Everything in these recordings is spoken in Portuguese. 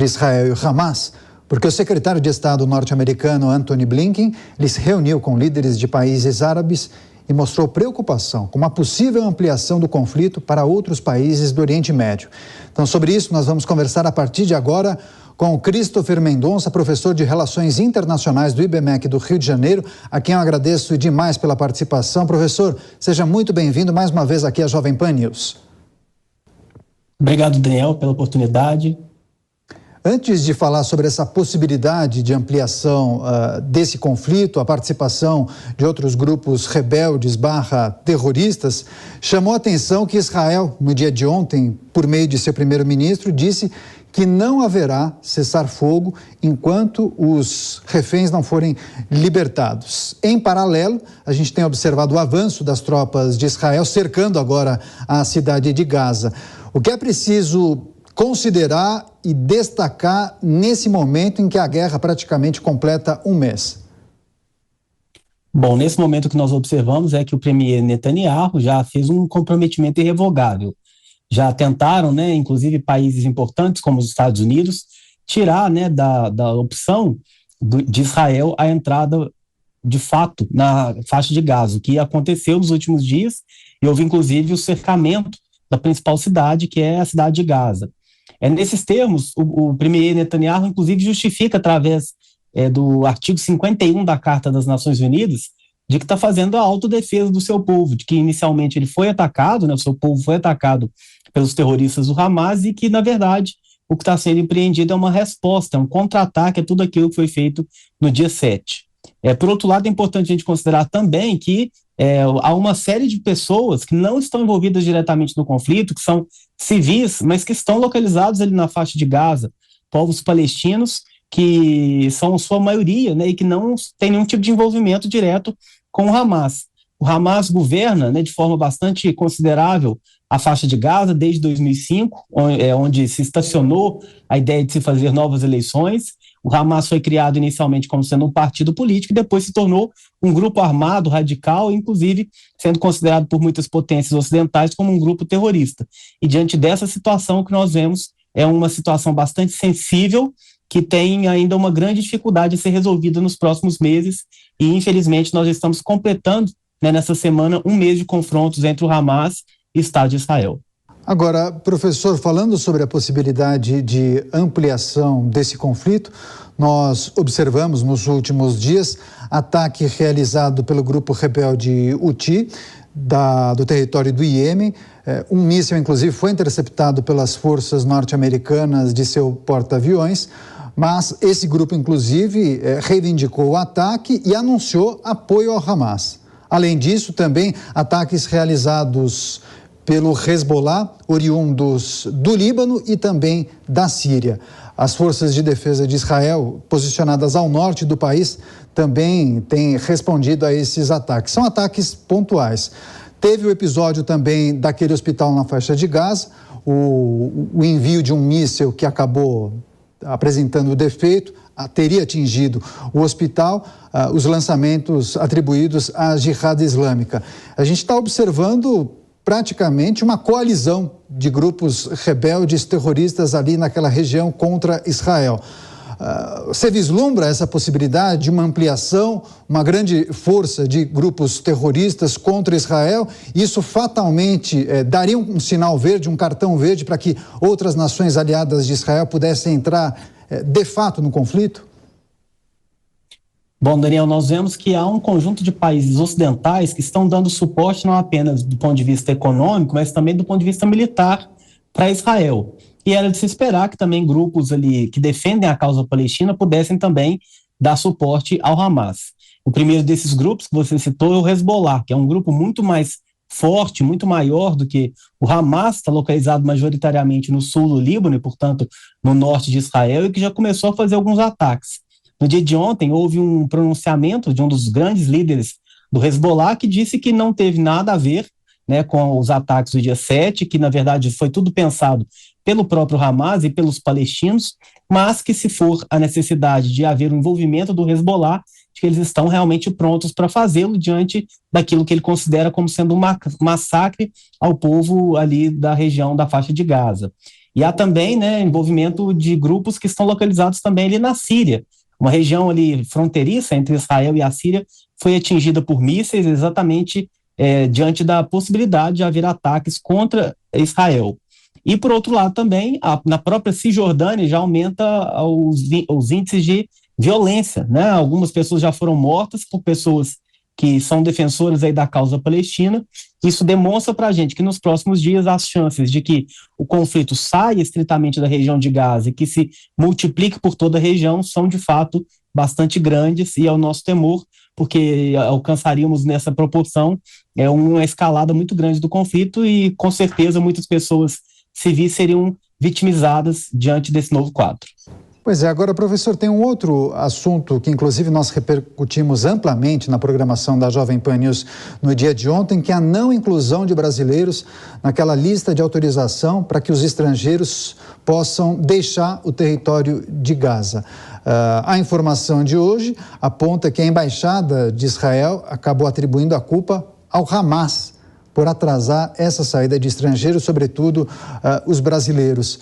Israel e o Hamas, porque o secretário de Estado norte-americano Antony Blinken ele se reuniu com líderes de países árabes e mostrou preocupação com uma possível ampliação do conflito para outros países do Oriente Médio. Então, sobre isso, nós vamos conversar a partir de agora com o Christopher Mendonça, professor de Relações Internacionais do IBMEC do Rio de Janeiro, a quem eu agradeço demais pela participação. Professor, seja muito bem-vindo mais uma vez aqui à Jovem Pan News. Obrigado, Daniel, pela oportunidade. Antes de falar sobre essa possibilidade de ampliação desse conflito, a participação de outros grupos rebeldes / terroristas, chamou a atenção que Israel, no dia de ontem, por meio de seu primeiro-ministro, disse que não haverá cessar-fogo enquanto os reféns não forem libertados. Em paralelo, a gente tem observado o avanço das tropas de Israel cercando agora a cidade de Gaza. O que é preciso considerar e destacar nesse momento em que a guerra praticamente completa um mês? Bom, nesse momento que nós observamos é que o premier Netanyahu já fez um comprometimento irrevogável. Já tentaram, inclusive países importantes como os Estados Unidos, tirar, da opção de Israel a entrada de fato na faixa de Gaza, o que aconteceu nos últimos dias, e houve inclusive o cercamento da principal cidade, que é a cidade de Gaza. Nesses termos, o premier Netanyahu, inclusive, justifica através do artigo 51 da Carta das Nações Unidas, de que está fazendo a autodefesa do seu povo, de que inicialmente ele foi atacado, o seu povo foi atacado pelos terroristas do Hamas e que, na verdade, o que está sendo empreendido é uma resposta, é um contra-ataque a tudo aquilo que foi feito no dia 7. Por outro lado, é importante a gente considerar também que há uma série de pessoas que não estão envolvidas diretamente no conflito, que são civis, mas que estão localizados ali na faixa de Gaza, povos palestinos, que são sua maioria, e que não tem nenhum tipo de envolvimento direto com o Hamas. O Hamas governa, de forma bastante considerável a faixa de Gaza desde 2005, onde se estacionou a ideia de se fazer novas eleições. O Hamas foi criado inicialmente como sendo um partido político e depois se tornou um grupo armado, radical, inclusive sendo considerado por muitas potências ocidentais como um grupo terrorista. E diante dessa situação, o que nós vemos é uma situação bastante sensível, que tem ainda uma grande dificuldade de ser resolvida nos próximos meses, e infelizmente nós estamos completando, nessa semana, um mês de confrontos entre o Hamas e o Estado de Israel. Agora, professor, falando sobre a possibilidade de ampliação desse conflito, nós observamos nos últimos dias ataque realizado pelo grupo rebelde Houthi do território do Iêmen. Um míssil, inclusive, foi interceptado pelas forças norte-americanas de seu porta-aviões, mas esse grupo, inclusive, reivindicou o ataque e anunciou apoio ao Hamas. Além disso, também ataques realizados pelo Hezbollah, oriundos do Líbano e também da Síria. As forças de defesa de Israel, posicionadas ao norte do país, também têm respondido a esses ataques. São ataques pontuais. Teve o episódio também daquele hospital na faixa de Gaza, o envio de um míssil que acabou apresentando defeito, teria atingido o hospital, os lançamentos atribuídos à Jihad Islâmica. A gente está observando praticamente uma coalizão de grupos rebeldes terroristas ali naquela região contra Israel. Você vislumbra essa possibilidade de uma ampliação, uma grande força de grupos terroristas contra Israel? Isso fatalmente daria um sinal verde, um cartão verde para que outras nações aliadas de Israel pudessem entrar de fato no conflito? Bom, Daniel, nós vemos que há um conjunto de países ocidentais que estão dando suporte não apenas do ponto de vista econômico, mas também do ponto de vista militar para Israel. E era de se esperar que também grupos ali que defendem a causa palestina pudessem também dar suporte ao Hamas. O primeiro desses grupos que você citou é o Hezbollah, que é um grupo muito mais forte, muito maior do que o Hamas, está localizado majoritariamente no sul do Líbano e, portanto, no norte de Israel, e que já começou a fazer alguns ataques. No dia de ontem, houve um pronunciamento de um dos grandes líderes do Hezbollah que disse que não teve nada a ver, com os ataques do dia 7, que, na verdade, foi tudo pensado pelo próprio Hamas e pelos palestinos, mas que, se for a necessidade de haver um envolvimento do Hezbollah, que eles estão realmente prontos para fazê-lo diante daquilo que ele considera como sendo um massacre ao povo ali da região da faixa de Gaza. E há também, né, envolvimento de grupos que estão localizados também ali na Síria. Uma região ali fronteiriça entre Israel e a Síria foi atingida por mísseis exatamente diante da possibilidade de haver ataques contra Israel. E, por outro lado, também, na própria Cisjordânia já aumenta os índices de violência, né? Algumas pessoas já foram mortas por pessoas que são defensoras aí da causa palestina. Isso demonstra para a gente que nos próximos dias as chances de que o conflito saia estritamente da região de Gaza e que se multiplique por toda a região são, de fato, bastante grandes, e é o nosso temor, porque alcançaríamos nessa proporção uma escalada muito grande do conflito e, com certeza, muitas pessoas civis seriam vitimizadas diante desse novo quadro. Pois é, agora, professor, tem um outro assunto que, inclusive, nós repercutimos amplamente na programação da Jovem Pan News no dia de ontem, que é a não inclusão de brasileiros naquela lista de autorização para que os estrangeiros possam deixar o território de Gaza. A informação de hoje aponta que a Embaixada de Israel acabou atribuindo a culpa ao Hamas por atrasar essa saída de estrangeiros, sobretudo os brasileiros.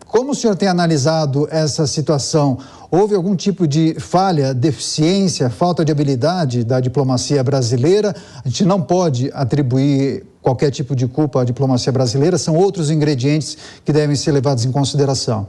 Como o senhor tem analisado essa situação? Houve algum tipo de falha, deficiência, falta de habilidade da diplomacia brasileira? A gente não pode atribuir qualquer tipo de culpa à diplomacia brasileira, são outros ingredientes que devem ser levados em consideração.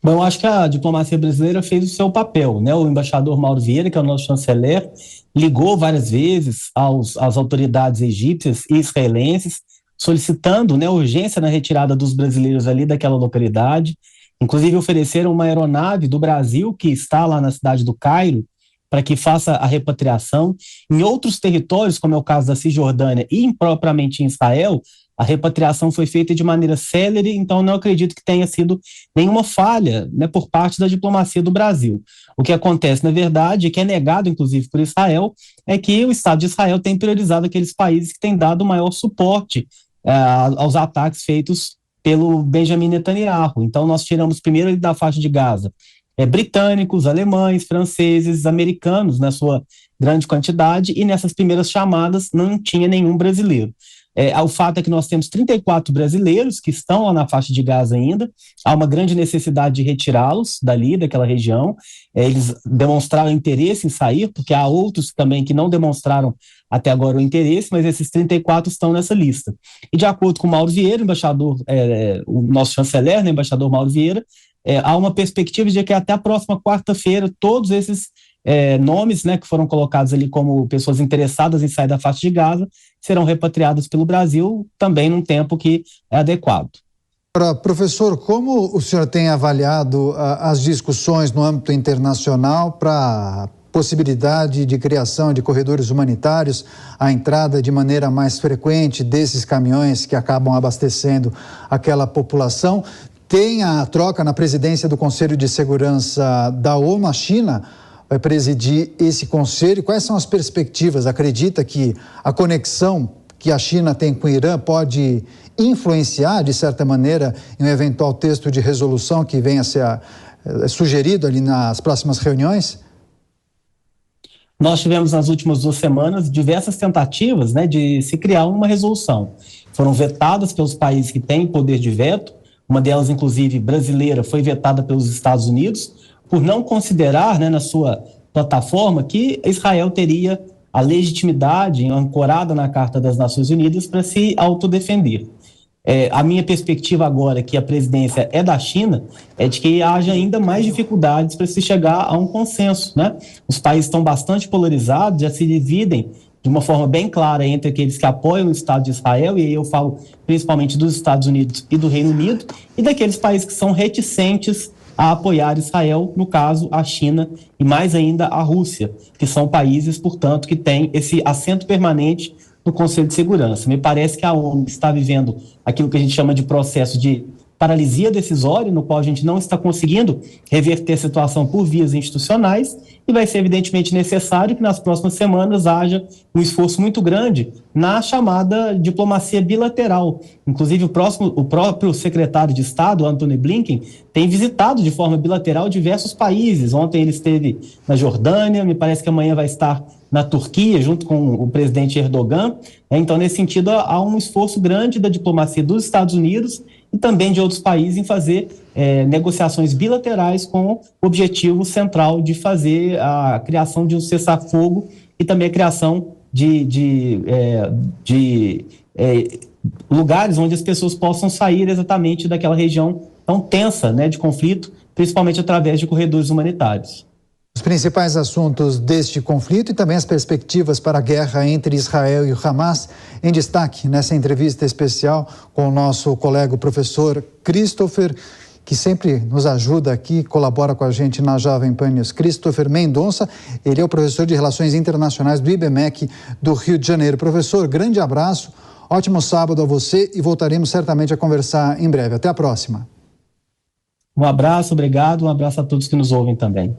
Bom, eu acho que a diplomacia brasileira fez o seu papel, né? O embaixador Mauro Vieira, que é o nosso chanceler, ligou várias vezes às autoridades egípcias e israelenses, solicitando, né, urgência na retirada dos brasileiros ali daquela localidade. Inclusive ofereceram uma aeronave do Brasil que está lá na cidade do Cairo para que faça a repatriação. Em outros territórios, como é o caso da Cisjordânia e impropriamente em Israel, a repatriação foi feita de maneira célere, então não acredito que tenha sido nenhuma falha, né, por parte da diplomacia do Brasil. O que acontece, na verdade, e que é negado, inclusive, por Israel, é que o Estado de Israel tem priorizado aqueles países que têm dado maior suporte aos ataques feitos pelo Benjamin Netanyahu. Então, nós tiramos primeiro da faixa de Gaza britânicos, alemães, franceses, americanos, na sua grande quantidade, e nessas primeiras chamadas não tinha nenhum brasileiro. O fato é que nós temos 34 brasileiros que estão lá na faixa de Gaza ainda, há uma grande necessidade de retirá-los dali, daquela região. Eles demonstraram interesse em sair, porque há outros também que não demonstraram até agora o interesse, mas esses 34 estão nessa lista. E de acordo com o Mauro Vieira, o nosso chanceler, né, embaixador Mauro Vieira, há uma perspectiva de que até a próxima quarta-feira todos esses nomes, né, que foram colocados ali como pessoas interessadas em sair da faixa de Gaza serão repatriados pelo Brasil, também num tempo que é adequado. Agora, professor, como o senhor tem avaliado as discussões no âmbito internacional para a possibilidade de criação de corredores humanitários, a entrada de maneira mais frequente desses caminhões que acabam abastecendo aquela população? Tem a troca na presidência do Conselho de Segurança da ONU, a China vai presidir esse conselho. Quais são as perspectivas? Acredita que a conexão que a China tem com o Irã pode influenciar, de certa maneira, em um eventual texto de resolução que venha a ser sugerido ali nas próximas reuniões? Nós tivemos nas últimas 2 semanas diversas tentativas, né, de se criar uma resolução. Foram vetadas pelos países que têm poder de veto, uma delas, inclusive, brasileira, foi vetada pelos Estados Unidos, por não considerar, né, na sua plataforma que Israel teria a legitimidade ancorada na Carta das Nações Unidas para se autodefender. A minha perspectiva agora, que a presidência é da China, é de que haja ainda mais dificuldades para se chegar a um consenso, né? Os países estão bastante polarizados, já se dividem de uma forma bem clara entre aqueles que apoiam o Estado de Israel, e aí eu falo principalmente dos Estados Unidos e do Reino Unido, e daqueles países que são reticentes a apoiar Israel, no caso a China e mais ainda a Rússia, que são países, portanto, que têm esse assento permanente no Conselho de Segurança. Me parece que a ONU está vivendo aquilo que a gente chama de processo de paralisia decisória, no qual a gente não está conseguindo reverter a situação por vias institucionais, e vai ser evidentemente necessário que nas próximas semanas haja um esforço muito grande na chamada diplomacia bilateral. Inclusive o próprio secretário de Estado, Antony Blinken, tem visitado de forma bilateral diversos países. Ontem ele esteve na Jordânia, me parece que amanhã vai estar na Turquia, junto com o presidente Erdogan. Então, nesse sentido, há um esforço grande da diplomacia dos Estados Unidos e também de outros países em fazer negociações bilaterais com o objetivo central de fazer a criação de um cessar-fogo e também a criação de lugares onde as pessoas possam sair exatamente daquela região tão tensa, né, de conflito, principalmente através de corredores humanitários. Os principais assuntos deste conflito e também as perspectivas para a guerra entre Israel e o Hamas em destaque nessa entrevista especial com o nosso colega o professor Christopher, que sempre nos ajuda aqui, colabora com a gente na Jovem Pan News. Christopher Mendonça, ele é o professor de Relações Internacionais do IBMEC do Rio de Janeiro. Professor, grande abraço, ótimo sábado a você e voltaremos certamente a conversar em breve. Até a próxima. Um abraço, obrigado, um abraço a todos que nos ouvem também.